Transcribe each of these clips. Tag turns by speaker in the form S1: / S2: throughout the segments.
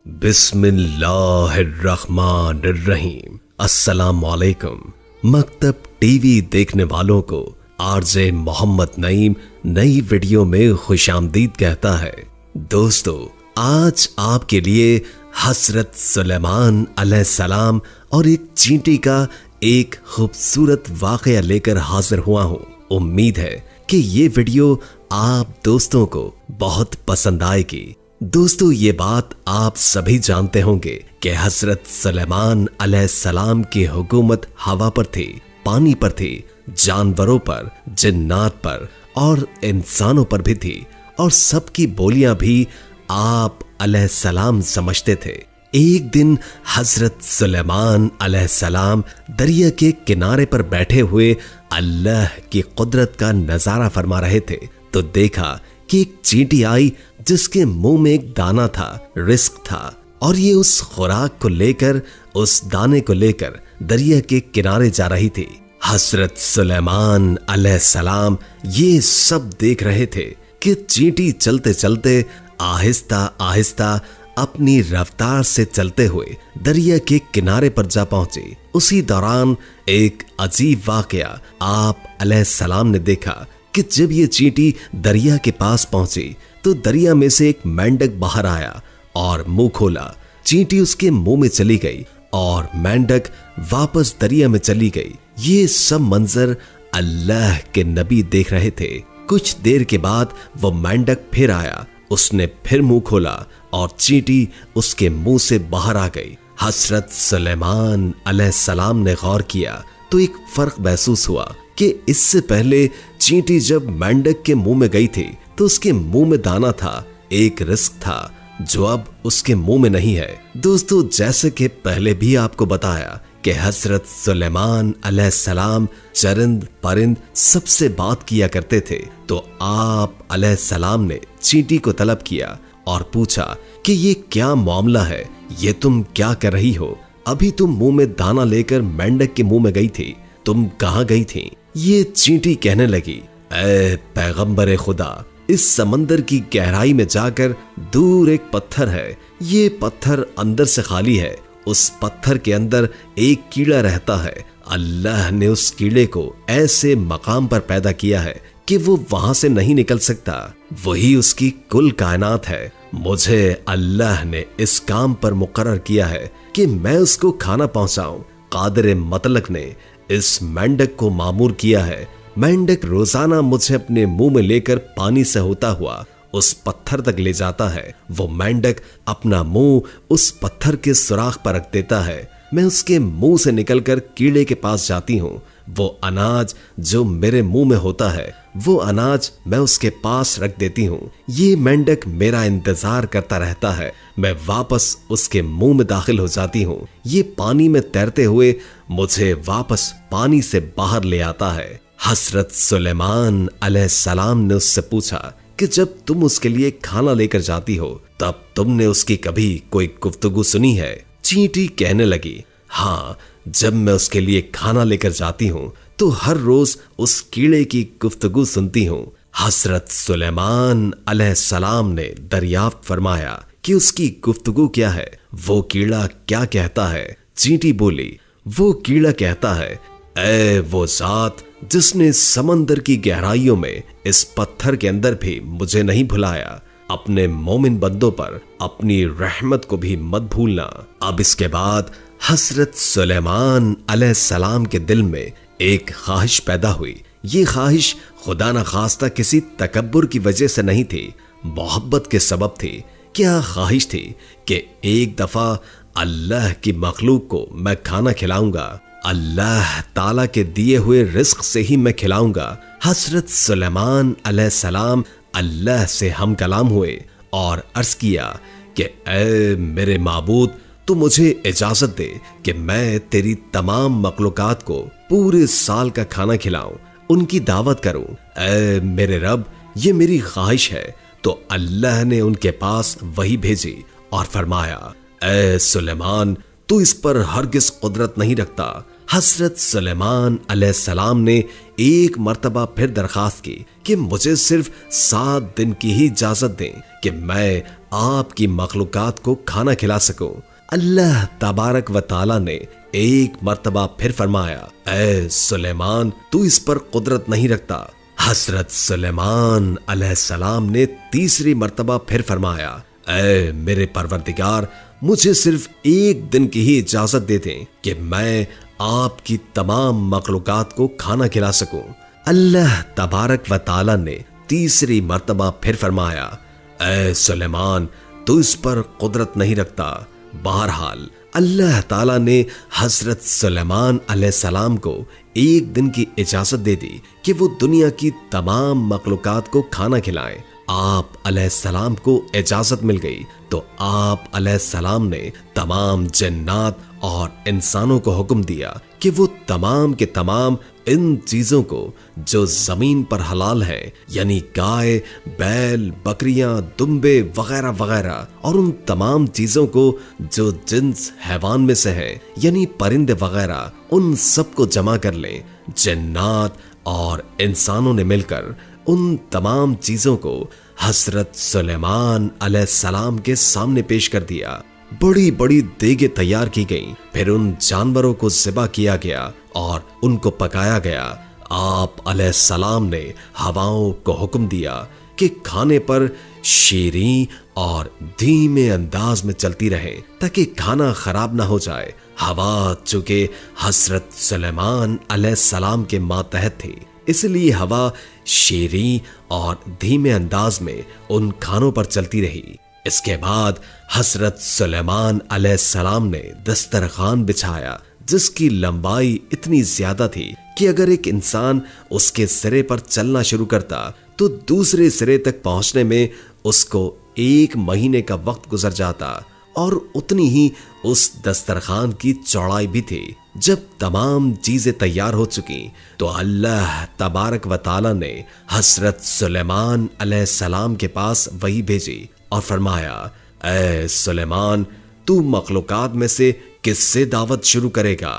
S1: बिस्मिल्लाहिर्रहमानिर्रहीम। अस्सलामुअलैकुम। मकतब टीवी देखने वालों को आरजे मोहम्मद नईम नई वीडियो में खुशामदीद कहता है। दोस्तों, आज आपके लिए हजरत सुलेमान अलैहिस्सलाम और एक चींटी का एक खूबसूरत वाकया लेकर हाजिर हुआ हूँ। उम्मीद है कि ये वीडियो आप दोस्तों को बहुत पसंद आएगी। दोस्तों, ये बात आप सभी जानते होंगे कि हजरत सुलेमान अलैहिस्सलाम की हुकूमत हवा पर थी, पानी पर थी, जानवरों पर, जिन्नात पर और इंसानों पर भी थी, और सबकी बोलियां भी आप अलैहिस्सलाम समझते थे। एक दिन हजरत सुलेमान अलैहिस्सलाम दरिया के किनारे पर बैठे हुए अल्लाह की कुदरत का नजारा फरमा रहे थे तो देखा कि एक चींटी आई जिसके मुंह में एक दाना था, रिस्क था, और ये उस खुराक को लेकर, उस दाने को लेकर दरिया के किनारे जा रही थी। हजरत सुलेमान अलैहिस्सलाम ये सब देख रहे थे कि चींटी चलते चलते आहिस्ता आहिस्ता अपनी रफ्तार से चलते हुए दरिया के किनारे पर जा पहुंची। उसी दौरान एक अजीब वाकया आप अलैहिस्सलाम ने देखा कि जब ये चींटी दरिया के पास पहुंची तो दरिया में से एक मेंढक बाहर आया और मुंह खोला। चींटी उसके मुंह में चली गई और मेंढक वापस दरिया में चली गई। ये सब मंजर अल्लाह के नबी देख रहे थे। कुछ देर के बाद वो मेंढक फिर आया, उसने फिर मुंह खोला और चींटी उसके मुंह से बाहर आ गई। हजरत सुलेमान अलैहिस्सलाम ने गौर किया तो एक फर्क महसूस हुआ कि इससे पहले चींटी जब मेंढक के मुंह में गई थी तो उसके मुंह में दाना था, एक रिस्क था, जो अब उसके मुंह में नहीं है। दोस्तों, जैसे कि पहले भी आपको बताया कि हजरत सुलेमान अलैहिस्सलाम चरिंद परिंद सबसे बात किया करते थे, तो आप अलैहिस्सलाम ने चींटी को तलब किया और पूछा कि ये क्या मामला है, ये तुम क्या कर रही हो? अभी तुम मुंह में दाना लेकर मेंढक के मुंह में गई थी, तुम कहाँ गई थी? ये चींटी कहने लगी, ऐ पैगंबर खुदा, इस समंदर की गहराई में जाकर दूर एक पत्थर है, ये पत्थर अंदर से खाली है, उस पत्थर के अंदर एक कीड़ा रहता है। अल्लाह ने उस कीड़े को ऐसे मकाम पर पैदा किया है कि वो वहां से नहीं निकल सकता, वही उसकी कुल कायनात है। मुझे अल्लाह ने इस काम पर मुकर्रर किया है कि मैं उसको खाना पहुंचाऊं। कादिर मतलक ने इस मेंढक को मामूर किया है। मेंढक रोजाना मुझे अपने मुंह में लेकर पानी से होता हुआ उस पत्थर तक ले जाता है। वो मेंढक अपना मुंह उस पत्थर के सुराख पर रख देता है। मैं उसके मुंह से निकलकर कीड़े के पास जाती हूँ। वो अनाज जो मेरे मुंह में होता है, वो अनाज मैं उसके पास रख देती हूँ। ये मेंढक मेरा इंतजार करता रहता है। मैं वापस उसके मुंह में दाखिल हो जाती हूँ। ये पानी में तैरते हुए मुझे वापस पानी से बाहर ले आता है। हजरत सुलेमान अलैहिस्सलाम ने उससे पूछा कि जब तुम उसके लिए खाना लेकर जाती हो तब तुमने उसकी कभी कोई गुफ्तगू सुनी है? चींटी कहने लगी, हाँ, जब मैं उसके लिए खाना लेकर जाती हूँ तो हर रोज उस कीड़े की गुफ्तगू सुनती हूँ। हजरत सुलेमान अलैहिस्सलाम ने दरियाफ्त फरमाया कि उसकी गुफ्तगू क्या है, वो कीड़ा क्या कहता है? चींटी बोली, वो कीड़ा कहता है, ऐ वो जात जिसने समंदर की गहराइयों में इस पत्थर के अंदर भी मुझे नहीं भुलाया, अपने मोमिन बंदों पर अपनी रहमत को भी मत भूलना। अब इसके बाद हजरत सुलेमान अलैहिस्सलाम के दिल में एक ख्वाहिश पैदा हुई। ये ख्वाहिश खुदा न खास्ता किसी तकब्बुर की वजह से नहीं थी, मोहब्बत के सबब थी। क्या ख्वाहिश थी कि एक दफा अल्लाह की मखलूक को मैं खाना खिलाऊंगा, अल्लाह ताला के दिए हुए रिस्क से ही मैं खिलाऊंगा। हजरत सुलेमान अलैहिस्सलाम अल्लाह से हम कलाम हुए और अर्ज किया कि ऐ मेरे माबूद, तू मुझे इजाजत दे कि मैं तेरी तमाम मखलूकात को पूरे साल का खाना खिलाऊं, उनकी दावत करूं। ऐ मेरे रब, ये मेरी ख्वाहिश है। तो अल्लाह ने उनके पास वही भेजी और फरमाया, ऐ सुलेमान, तू इस पर हरगिज कुदरत नहीं रखता। हजरत सुलेमान अलैहिस्सलाम ने एक मर्तबा फिर दरखास्त की कि मुझे सिर्फ 7 दिन की ही इजाजत दें कि मैं आपकी मखलूकात को खाना खिला सकूं। अल्लाह तबारक व ताला ने एक मर्तबा फिर फरमाया, ऐ सुलेमान, तू इस पर कुदरत नहीं रखता। हजरत सुलेमान अलैहिस्सलाम ने तीसरी मर्तबा फिर फरमाया, ऐ मेरे परवरदिगार, मुझे सिर्फ एक दिन की ही इजाजत दे दें कि मैं आपकी तमाम मखलूकात को खाना खिला सकूं। अल्लाह तबारक व ताला ने तीसरी मर्तबा फिर फरमाया, ऐ सुलेमान, तू इस पर कुदरत नहीं रखता। बहरहाल अल्लाह ताला ने हजरत सुलेमान अलैहिस्सलाम को एक दिन की इजाजत दे दी कि वो दुनिया की तमाम मखलूकात को खाना खिलाएं। आप अलैहिस्सलाम को इजाजत मिल गई तो आप अलैहिस्सलाम ने तमाम जिन्नात और इंसानों को हुक्म दिया कि वो तमाम के तमाम इन चीजों को जो जमीन पर हलाल है, यानी गाय, बैल, बकरियां, दुम्बे वगैरह वगैरह, और उन तमाम चीजों को जो जिन्स हैवान में से है, यानी परिंदे वगैरह, उन सबको जमा कर लें। जिन्नात और इंसानों ने मिलकर उन तमाम चीजों को हजरत सुलेमान अलैहिस्सलाम के सामने पेश कर दिया। बड़ी बड़ी देगे तैयार की गईं, फिर उन जानवरों को ज़िबा किया गया और उनको पकाया गया। आप अलैहिस्सलाम ने हवाओं को हुक्म दिया कि खाने पर शीरीं और धीमे अंदाज में चलती रहे ताकि खाना खराब ना हो जाए। हवा चूंकि हजरत सुलेमान अलैहिस्सलाम के मातहत थी, इसलिए हवा शीरीं और धीमे अंदाज में उन खानों पर चलती रही। इसके बाद हजरत सुलेमान अलैहिस्सलाम ने दस्तरखान बिछाया जिसकी लंबाई इतनी ज्यादा थी कि अगर एक इंसान उसके सिरे पर चलना शुरू करता तो दूसरे सिरे तक पहुंचने में उसको 1 महीने का वक्त गुजर जाता, और उतनी ही उस दस्तरखान की चौड़ाई भी थी। जब तमाम चीजें तैयार हो चुकी तो अल्लाह तबारक व ताला ने हजरत सुलेमान अलैहिस्सलाम के पास वही भेजी और फरमाया, ऐ सुलेमान, तू मखलूकात में से किससे दावत शुरू करेगा?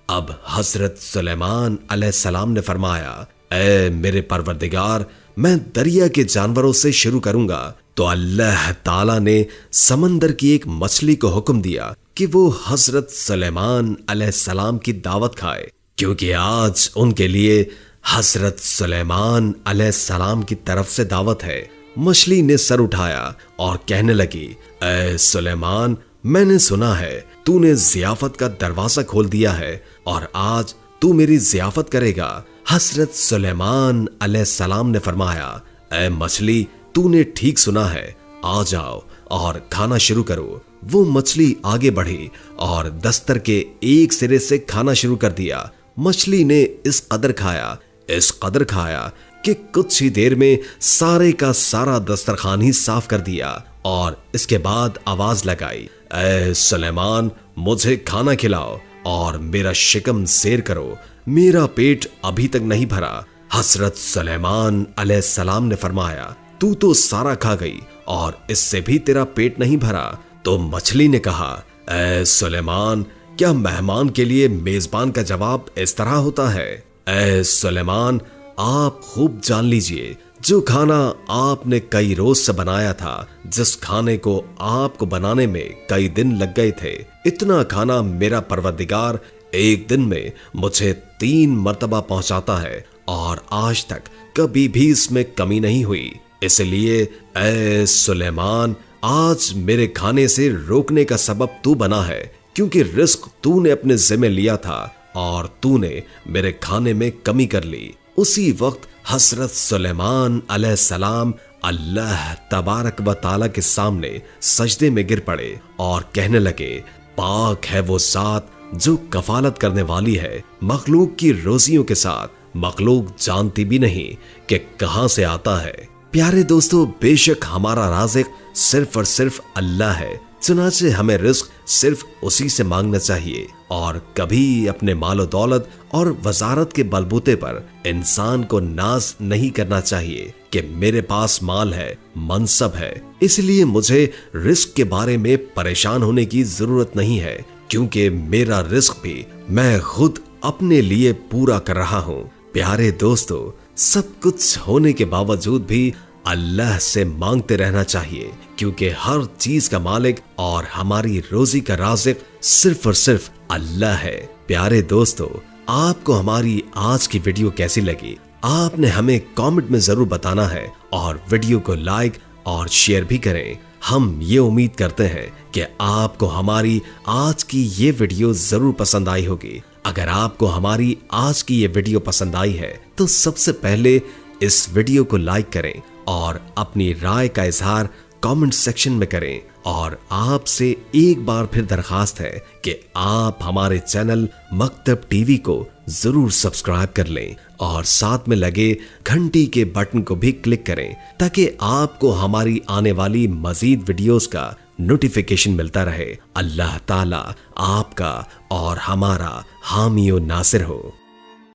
S1: अब हजरत सुलेमान अलैहिस्सलाम ने फरमाया, ऐ मेरे परवरदिगार, मैं दरिया के जानवरों से शुरू करूंगा। तो अल्लाह ताला ने समंदर की एक मछली को हुक्म दिया कि वो हजरत सुलेमान अलैहिस्सलाम की दावत खाए, क्योंकि आज उनके लिए हजरत सुलेमान अलैहिस्सलाम की तरफ से दावत है। मछली ने सर उठाया और कहने लगी, ऐ सुलेमान, मैंने सुना है तूने जियाफत का दरवाजा खोल दिया है और आज तू मेरी जियाफत करेगा। हजरत सुलेमान अलैहिस्सलाम ने फरमाया, ऐ मछली, तूने ठीक सुना है, आ जाओ और खाना शुरू करो। वो मछली आगे बढ़ी और दस्तर के एक सिरे से खाना शुरू कर दिया। मछली ने इस कदर खाया कि कुछ ही देर में सारे का सारा दस्तरखान ही साफ कर दिया और इसके बाद आवाज लगाई, ऐ सुलेमान, मुझे खाना खिलाओ और मेरा शिकम सेर करो, मेरा पेट अभी तक नहीं भरा। हजरत सुलेमान अलैहिस्सलाम ने फरमाया, तू तो सारा खा गई और इससे भी तेरा पेट नहीं भरा। तो मछली ने कहा, ऐ सुलेमान, क्या मेहमान के लिए मेजबान का जवाब इस तरह होता है? ऐ सुलेमान, आप खूब जान लीजिए, जो खाना आपने कई रोज से बनाया था, जिस खाने को आपको बनाने में कई दिन लग गए थे, इतना खाना मेरा परवरदिगार एक दिन में मुझे 3 मर्तबा पहुंचाता है और आज तक कभी भी इसमें कमी नहीं हुई। इसलिए ऐ सुलेमान, आज मेरे खाने से रोकने का सबब तू बना है, क्योंकि रिस्क तूने अपने जिम्मे लिया था और तूने मेरे खाने में कमी कर ली। उसी वक्त हजरत सुलेमान अलैहिस्सलाम अल्लाह तबारक व ताला के सामने सजदे में गिर पड़े और कहने लगे, पाक है वो ज़ात जो कफालत करने वाली है मखलूक की रोजियों के साथ, मखलूक जानती भी नहीं कि कहां से आता है। प्यारे दोस्तों, बेशक हमारा राज़िक सिर्फ और सिर्फ अल्लाह है, चुनाचे हमें रिस्क सिर्फ उसी से मांगना चाहिए और कभी अपने मालो दौलत और वजारत के बलबूते पर इंसान को नाज नहीं करना चाहिए कि मेरे पास माल है, मनसब है, इसलिए मुझे रिस्क के बारे में परेशान होने की जरूरत नहीं है, क्योंकि मेरा रिस्क भी मैं खुद अपने लिए पूरा कर रहा हूँ। प्यारे दोस्तों, सब कुछ होने के बावजूद भी अल्लाह से मांगते रहना चाहिए, क्योंकि हर चीज का मालिक और हमारी रोजी का राज़िक सिर्फ और सिर्फ अल्लाह है। प्यारे दोस्तों, आपको हमारी आज की वीडियो कैसी लगी आपने हमें कमेंट में जरूर बताना है, और वीडियो को लाइक और शेयर भी करें। हम ये उम्मीद करते हैं कि आपको हमारी आज की ये वीडियो जरूर पसंद आई होगी। अगर आपको हमारी आज की ये वीडियो पसंद आई है तो सबसे पहले इस वीडियो को लाइक करें और अपनी राय का इजहार कमेंट सेक्शन में करें। और आपसे एक बार फिर दरखास्त है कि आप हमारे चैनल मकतब टीवी को जरूर सब्सक्राइब कर लें और साथ में लगे घंटी के बटन को भी क्लिक करें, ताकि आपको हमारी आने वाली मजीद वीडियोस का नोटिफिकेशन मिलता रहे। अल्लाह ताला आपका और हमारा हामी और नासिर हो।